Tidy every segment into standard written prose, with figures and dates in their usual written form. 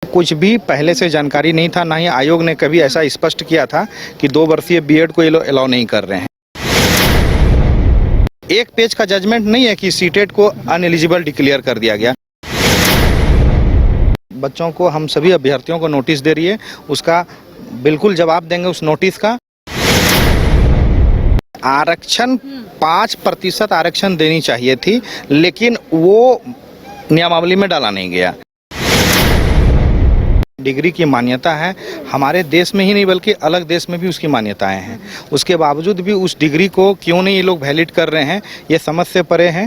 कुछ भी पहले से जानकारी नहीं था, ना ही आयोग ने कभी ऐसा स्पष्ट किया था कि 2 वर्षीय बीएड को ये लोग अलाउ नहीं कर रहे हैं। एक पेज का जजमेंट नहीं है कि सीटेट को अनएलिजिबल डिक्लेयर कर दिया गया। बच्चों को, हम सभी अभ्यर्थियों को नोटिस दे रही है, उसका बिल्कुल जवाब देंगे उस नोटिस का। आरक्षण 5% आरक्षण देनी चाहिए थी, लेकिन वो नियमावली में डाला नहीं गया। डिग्री की मान्यता है हमारे देश में ही नहीं बल्कि अलग देश में भी उसकी मान्यताएं हैं। उसके बावजूद भी उस डिग्री को क्यों नहीं ये लोग वैलिड कर रहे हैं, ये समझ से परे हैं।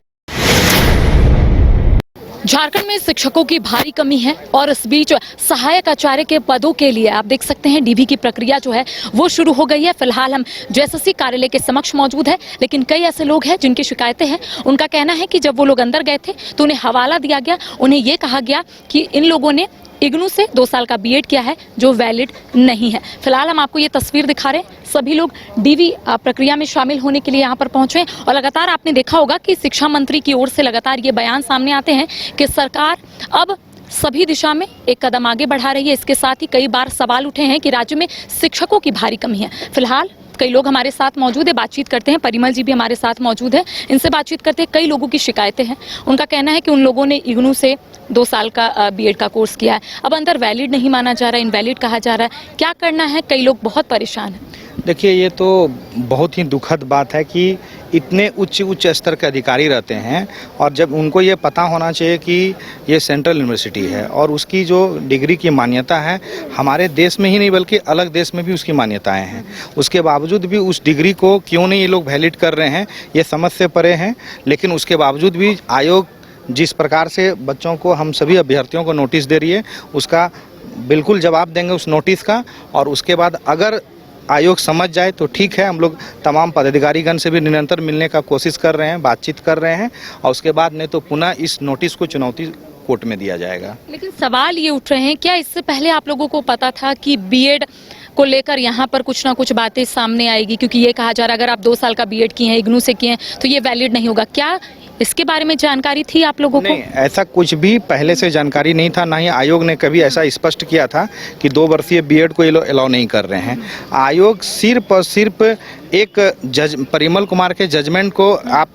झारखंड में शिक्षकों की भारी कमी है और इस बीच सहायक आचार्य के पदों के लिए आप देख सकते हैं डीवी की प्रक्रिया जो है वो शुरू हो गई है। फिलहाल हम जेएसएससी कार्यालय के समक्ष मौजूद है, लेकिन कई ऐसे लोग हैं जिनकी शिकायतें हैं। उनका कहना है कि जब वो लोग अंदर गए थे तो उन्हें हवाला दिया गया, उन्हें ये कहा गया कि इन लोगों ने इग्नू से 2 साल का बीएड किया है जो वैलिड नहीं है। फिलहाल हम आपको ये तस्वीर दिखा रहे हैं। सभी लोग डीवी प्रक्रिया में शामिल होने के लिए यहाँ पर पहुंचे हैं और लगातार आपने देखा होगा कि शिक्षा मंत्री की ओर से लगातार ये बयान सामने आते हैं कि सरकार अब सभी दिशा में एक कदम आगे बढ़ा रही है। इसके साथ ही कई बार सवाल उठे हैं कि राज्य में शिक्षकों की भारी कमी है। फिलहाल कई लोग हमारे साथ मौजूद है, बातचीत करते हैं। परिमल जी भी हमारे साथ मौजूद है, इनसे बातचीत करते हैं। कई लोगों की शिकायतें हैं। उनका कहना है कि उन लोगों ने इग्नू से 2 साल का बीएड का कोर्स किया है, अब अंदर वैलिड नहीं माना जा रहा है, इनवैलिड कहा जा रहा है। क्या करना है, कई लोग बहुत परेशान हैं। देखिए, ये तो बहुत ही दुखद बात है कि इतने उच्च स्तर के अधिकारी रहते हैं और जब उनको ये पता होना चाहिए कि ये सेंट्रल यूनिवर्सिटी है और उसकी जो डिग्री की मान्यता है हमारे देश में ही नहीं बल्कि अलग देश में भी उसकी मान्यताएं हैं, उसके बावजूद भी उस डिग्री को क्यों नहीं ये लोग वैलिड कर रहे हैं, ये समझ से परे हैं। लेकिन उसके बावजूद भी आयोग जिस प्रकार से बच्चों को, हम सभी अभ्यर्थियों को नोटिस दे रही है, उसका बिल्कुल जवाब देंगे उस नोटिस का। और उसके बाद अगर आयोग समझ जाए तो ठीक है। हम लोग तमाम पदाधिकारीगण से भी निरंतर मिलने का कोशिश कर रहे हैं, बातचीत कर रहे हैं और उसके बाद नहीं तो पुनः इस नोटिस को चुनौती कोर्ट में दिया जाएगा। लेकिन सवाल ये उठ रहे हैं, क्या इससे पहले आप लोगों को पता था कि बीएड को लेकर यहाँ पर कुछ ना कुछ बातें सामने आएगी? क्योंकि ये कहा जा रहा है अगर आप 2 साल का बीएड किए हैं, इग्नू से किए हैं, तो ये वैलिड नहीं होगा। क्या इसके बारे में जानकारी थी आप लोगों को? नहीं, ऐसा कुछ भी पहले से जानकारी नहीं था, ना ही आयोग ने कभी ऐसा स्पष्ट किया था कि 2 वर्षीय बीएड को ये लोग अलाउ नहीं कर रहे हैं। आयोग सिर्फ और सिर्फ एक परिमल कुमार के जजमेंट को आप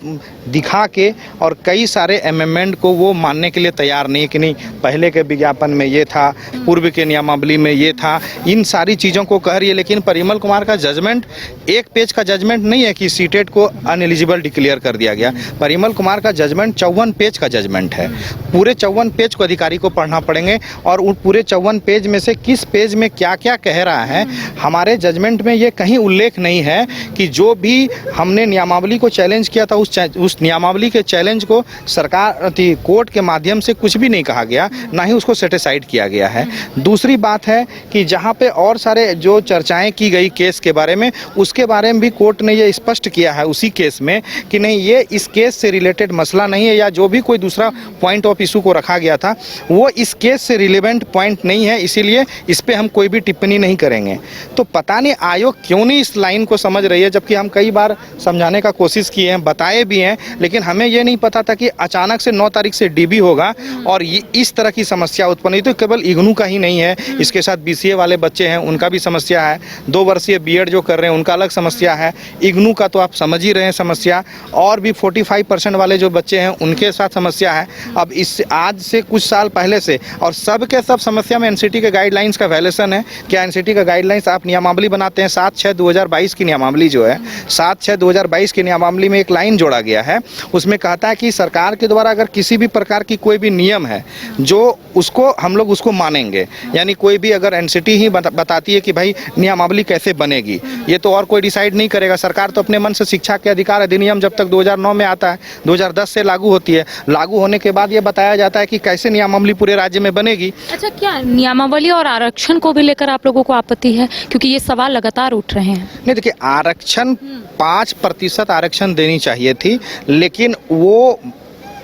दिखा के और कई एमएमएंड अमेंडमेंट को वो मानने के लिए तैयार नहीं है कि नहीं पहले के विज्ञापन में ये था, पूर्व के नियमावली में ये था, इन सारी चीज़ों को कह रही है। लेकिन परिमल कुमार का जजमेंट एक पेज का जजमेंट नहीं है कि सीटेट को अनएलिजिबल डिक्लेयर कर दिया गया। परिमल कुमार का जजमेंट 54 पेज का जजमेंट है। पूरे 54 पेज को अधिकारी को पढ़ना पड़ेंगे और उन पूरे 54 पेज में से किस पेज में क्या क्या कह रहा है, हमारे जजमेंट में ये कहीं उल्लेख नहीं है कि जो भी हमने नियमावली को चैलेंज किया था उस नियमावली के चैलेंज को सरकार कोर्ट के माध्यम से कुछ भी नहीं कहा गया, ना ही उसको सेटिसाइड किया गया है। दूसरी बात है कि जहाँ पे और सारे जो चर्चाएं की गई केस के बारे में, उसके बारे में भी कोर्ट ने ये स्पष्ट किया है उसी केस में कि नहीं, ये इस केस से रिलेटेड मसला नहीं है, या जो भी कोई दूसरा पॉइंट ऑफ इशू को रखा गया था वो इस केस से रिलेवेंट पॉइंट नहीं है, इसीलिए इस पर हम कोई भी टिप्पणी नहीं करेंगे। तो पता नहीं आयोग क्यों नहीं इस लाइन को समझ रही है, जबकि हम कई बार समझाने का कोशिश किए हैं, बताए भी हैं, लेकिन हमें ये नहीं पता था कि अचानक से 9 तारीख से डीबी होगा और ये इस तरह की समस्या उत्पन्न हुई। तो केवल इग्नू का ही नहीं है, इसके साथ बीसीए वाले बच्चे हैं उनका भी समस्या है, 2 वर्षीय बीएड जो कर रहे हैं उनका अलग समस्या है, इग्नू का तो आप समझ ही रहे हैं समस्या, और भी 45% वाले जो बच्चे हैं उनके साथ समस्या है। अब इस आज से कुछ साल पहले से और सब के सब समस्या में एनसीटी के गाइडलाइंस का वायलेशन है। क्या एनसीटी का गाइडलाइंस, आप नियमावली बनाते हैं 7/6/2022 की नियमावली जो है, 7/6/2022 की नियमावली में एक लाइन जोड़ा गया है, उसमें कहता है कि सरकार के द्वारा अगर किसी भी प्रकार की कोई भी नियम है जो उसको हम लोग उसको मानेंगे। यानी कोई भी अगर एनसीटी ही बताती है कि भाई नियमावली कैसे बनेगी, ये तो और कोई डिसाइड नहीं करेगा। सरकार तो अपने मन से, शिक्षा के अधिकार अधिनियम जब तक 2009 में आता है, 2010 से लागू होती है, लागू होने के बाद ये बताया जाता है कि कैसे नियमावली पूरे राज्य में बनेगी। अच्छा, क्या नियमावली और आरक्षण को भी लेकर आप लोगों को आपत्ति है? क्योंकि ये सवाल लगातार उठ रहे हैं। नहीं, देखिए, आरक्षण 5% आरक्षण देनी चाहिए थी, लेकिन वो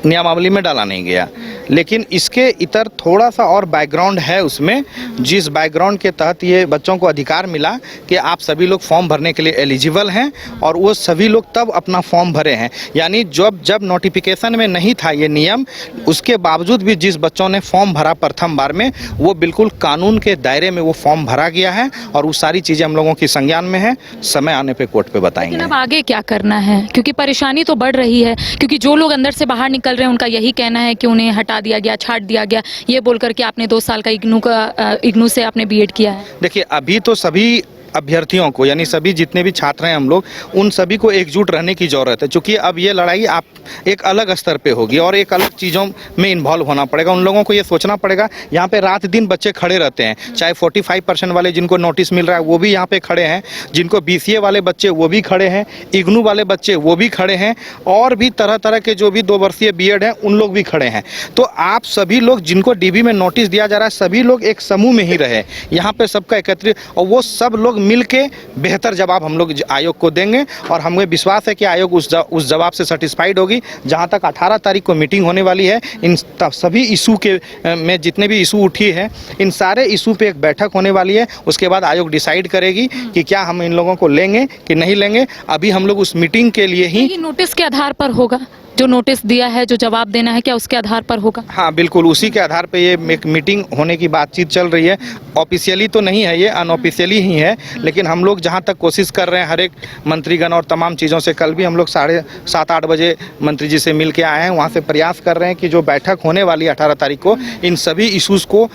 नियमावली में डाला नहीं गया। लेकिन इसके इतर थोड़ा सा और बैकग्राउंड है उसमें, जिस बैकग्राउंड के तहत ये बच्चों को अधिकार मिला कि आप सभी लोग फॉर्म भरने के लिए एलिजिबल हैं, और वो सभी लोग तब अपना फॉर्म भरे हैं। यानी जब नोटिफिकेशन में नहीं था ये नियम, उसके बावजूद भी जिस बच्चों ने फॉर्म भरा प्रथम बार में, वो बिल्कुल कानून के दायरे में वो फॉर्म भरा गया है, और वो सारी चीज़ें हम लोगों की संज्ञान में है। समय आने पे कोर्ट पे बताएंगे। लेकिन अब आगे क्या करना है, क्योंकि परेशानी तो बढ़ रही है, क्योंकि जो लोग अंदर से बाहर निकल रहे हैं उनका यही कहना है कि उन्हें हटा दिया गया, छाट दिया गया, ये बोलकर के आपने 2 साल का इग्नू से आपने बीएड किया है। देखिए, अभी तो सभी अभ्यर्थियों को, यानी सभी जितने भी छात्र हैं हम लोग, उन सभी को एकजुट रहने की ज़रूरत है, क्योंकि अब ये लड़ाई आप एक अलग स्तर पे होगी और एक अलग चीज़ों में इन्वॉल्व होना पड़ेगा। उन लोगों को ये सोचना पड़ेगा, यहाँ पे रात दिन बच्चे खड़े रहते हैं, चाहे 45% वाले जिनको नोटिस मिल रहा है वो भी यहाँ पे खड़े हैं, जिनको BCA वाले बच्चे वो भी खड़े हैं, इग्नू वाले बच्चे वो भी खड़े हैं, और भी तरह तरह के जो भी 2 वर्षीय बीएड हैं उन लोग भी खड़े हैं। तो आप सभी लोग जिनको DB में नोटिस दिया जा रहा है, सभी लोग एक समूह में ही रहे, यहाँ पे सबका एकत्रित, और वो सब लोग मिल के बेहतर जवाब हम लोग आयोग को देंगे, और हमें विश्वास है कि आयोग उस जवाब से सेटिस्फाइड होगी। जहां तक 18 तारीख को मीटिंग होने वाली है, इन सभी इशू के में जितने भी इशू उठी है, इन सारे इशू पे एक बैठक होने वाली है। उसके बाद आयोग डिसाइड करेगी कि क्या हम इन लोगों को लेंगे कि नहीं लेंगे। अभी हम लोग उस मीटिंग के लिए ही, नोटिस के आधार पर होगा, जो नोटिस दिया है, जो जवाब देना है, क्या उसके आधार पर होगा? हाँ बिल्कुल, उसी के आधार पे ये एक मीटिंग होने की बातचीत चल रही है। ऑफिशियली तो नहीं है, ये अनऑफिशियली ही है, लेकिन हम लोग जहाँ तक कोशिश कर रहे हैं हर एक मंत्रीगण और तमाम चीज़ों से, कल भी हम लोग 7:30-8 बजे मंत्री जी से मिल के आए हैं, वहाँ से प्रयास कर रहे हैं कि जो बैठक होने वाली है 18 तारीख को, इन सभी इशूज़ को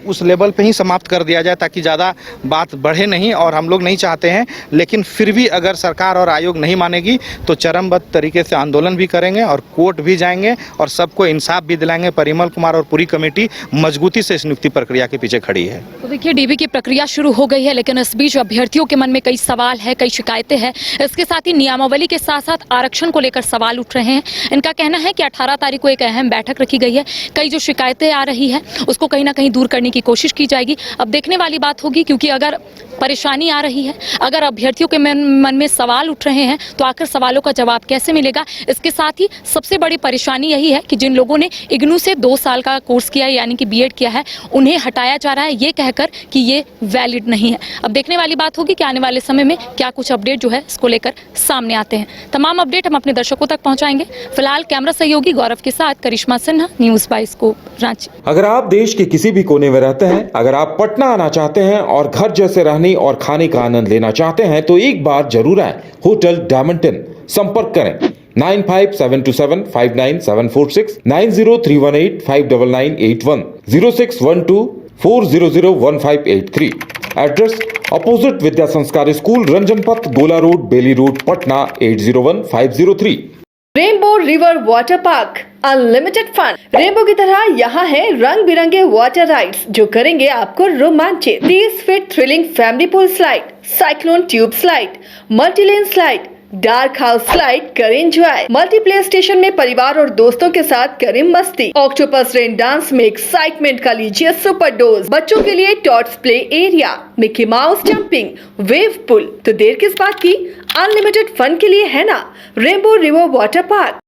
उस लेवल पे ही समाप्त कर दिया जाए, ताकि ज़्यादा बात बढ़े नहीं, और हम लोग नहीं चाहते हैं। लेकिन फिर भी अगर सरकार और आयोग नहीं मानेगी तो चरमबद्ध तरीके से आंदोलन भी करेंगे और कोर्ट भी जाएंगे, और सबको इंसाफ भी दिलाएंगे। परिमल कुमार और पूरी कमेटी मजबूती से इस नियुक्ति प्रक्रिया के पीछे खड़ी है। तो देखिए, DB की प्रक्रिया शुरू हो गई है, लेकिन इस बीच अभ्यर्थियों के मन में कई सवाल है, कई शिकायतें हैं। इसके साथ ही नियमावली के साथ साथ आरक्षण को लेकर सवाल उठ रहे हैं। इनका कहना है कि 18 तारीख को एक अहम बैठक रखी गई है, कई जो शिकायतें आ रही है उसको कहीं ना कहीं दूर करने की कोशिश की जाएगी। अब देखने वाली बात होगी, क्योंकि अगर परेशानी आ रही है, अगर अभ्यर्थियों के मन में सवाल उठ रहे हैं, तो आखिर सवालों का जवाब कैसे मिलेगा। इसके साथ ही सबसे बड़ी परेशानी यही है कि जिन लोगों ने इग्नू से 2 साल का कोर्स किया है, यानी कि बीएड किया है, उन्हें हटाया जा रहा है ये कहकर कि ये वैलिड नहीं है। अब देखने वाली बात होगी कि आने वाले समय में क्या कुछ अपडेट जो है इसको लेकर सामने आते हैं। तमाम अपडेट हम अपने दर्शकों तक पहुंचाएंगे। फिलहाल कैमरा सहयोगी गौरव के साथ करिश्मा सिन्हा, न्यूज़ 22 को रांची। अगर आप देश के किसी भी कोने में रहते हैं, अगर आप पटना आना चाहते हैं और घर जैसे रहने और खाने का आनंद लेना चाहते हैं, तो एक बार जरूर आए होटल डायमंटन। संपर्क करें 9572759746, 9031859981, 0612400153। एड्रेस अपोजिट विद्या संस्कार school, Ranjan Path, Gola road, Bailey road, Patna 801503। Rainbow river water park, unlimited fun. Rainbow की तरह यहाँ है रंग बिरंगे वाटर राइड्स जो करेंगे आपको रोमांचित। 30 feet thrilling family pool slide, cyclone tube slide, multilane slide, dark house slide करें एंजॉय। मल्टीप्लेयर स्टेशन में परिवार और दोस्तों के साथ करें मस्ती। ऑक्टोपस रेन डांस में एक्साइटमेंट का लीजिए सुपर डोज। बच्चों के लिए tots play area, Mickey Mouse jumping, wave pool. तो देर किस बात की, अनलिमिटेड फन के लिए है ना रेनबो रिवर वाटर पार्क।